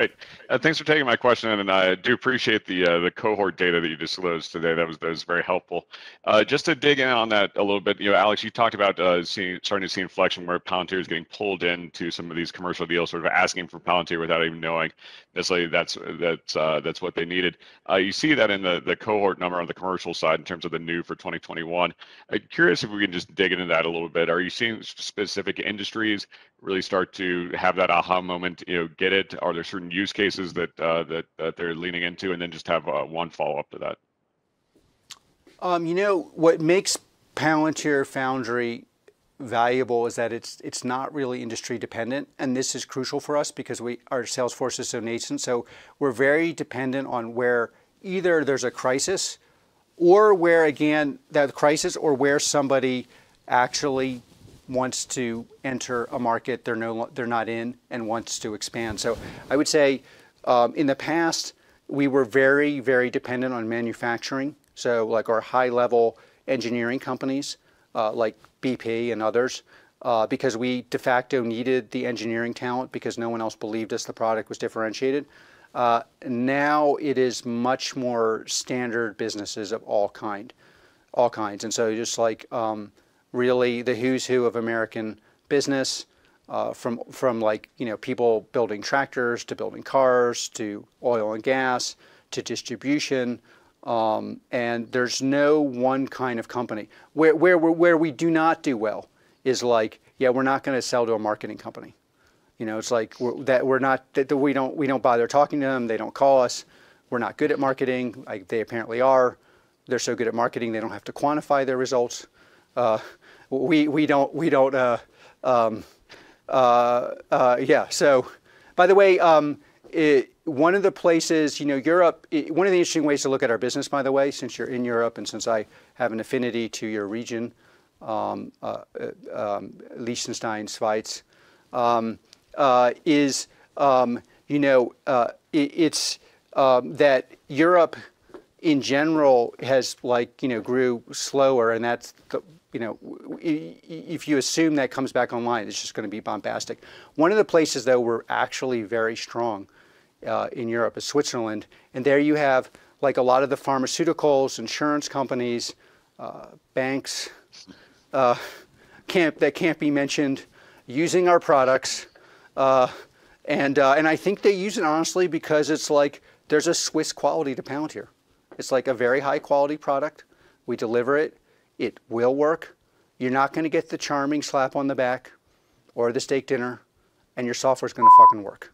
Hey, thanks for taking my question, and I do appreciate the cohort data that you disclosed today. That was very helpful. Just to dig in on that a little bit, Alex, you talked about starting to see inflection where Palantir is getting pulled into some of these commercial deals, sort of asking for Palantir without even knowing necessarily that's what they needed. You see that in the cohort number on the commercial side in terms of the new for 2021. I'm curious if we can just dig into that a little bit. Are you seeing specific industries really start to have that aha moment, get it? Are there certain use cases that they're leaning into? And then just have one follow-up to that. What makes Palantir Foundry valuable is that it's not really industry dependent, and this is crucial for us because our sales force is so nascent. So we're very dependent on where either there's a crisis, or where where somebody actually wants to enter a market they're not in and wants to expand. So I would say in the past we were very, very dependent on manufacturing. So like our high-level engineering companies like BP and others, because we de facto needed the engineering talent because no one else believed us the product was differentiated. Now it is much more standard businesses of all kinds. And so just like really the who's who of American business, from like people building tractors to building cars to oil and gas to distribution, and there's no one kind of company. Where we do not do well is like, we're not going to sell to a marketing company. It's like we don't bother talking to them. They don't call us. We're not good at marketing. They apparently are. They're so good at marketing they don't have to quantify their results. So, by the way, one of the places, Europe, one of the interesting ways to look at our business, by the way, since you're in Europe and since I have an affinity to your region, Liechtenstein, Schweiz, is, it's that Europe in general has grew slower, and that's if you assume that comes back online, it's just going to be bombastic. One of the places though we're actually very strong in Europe is Switzerland, and there you have like a lot of the pharmaceuticals, insurance companies, banks that can't be mentioned using our products, and I think they use it honestly because it's like there's a Swiss quality to Palantir. It's like a very high quality product. We deliver it. It will work. You're not going to get the charming slap on the back or the steak dinner, and your software is going to fucking work.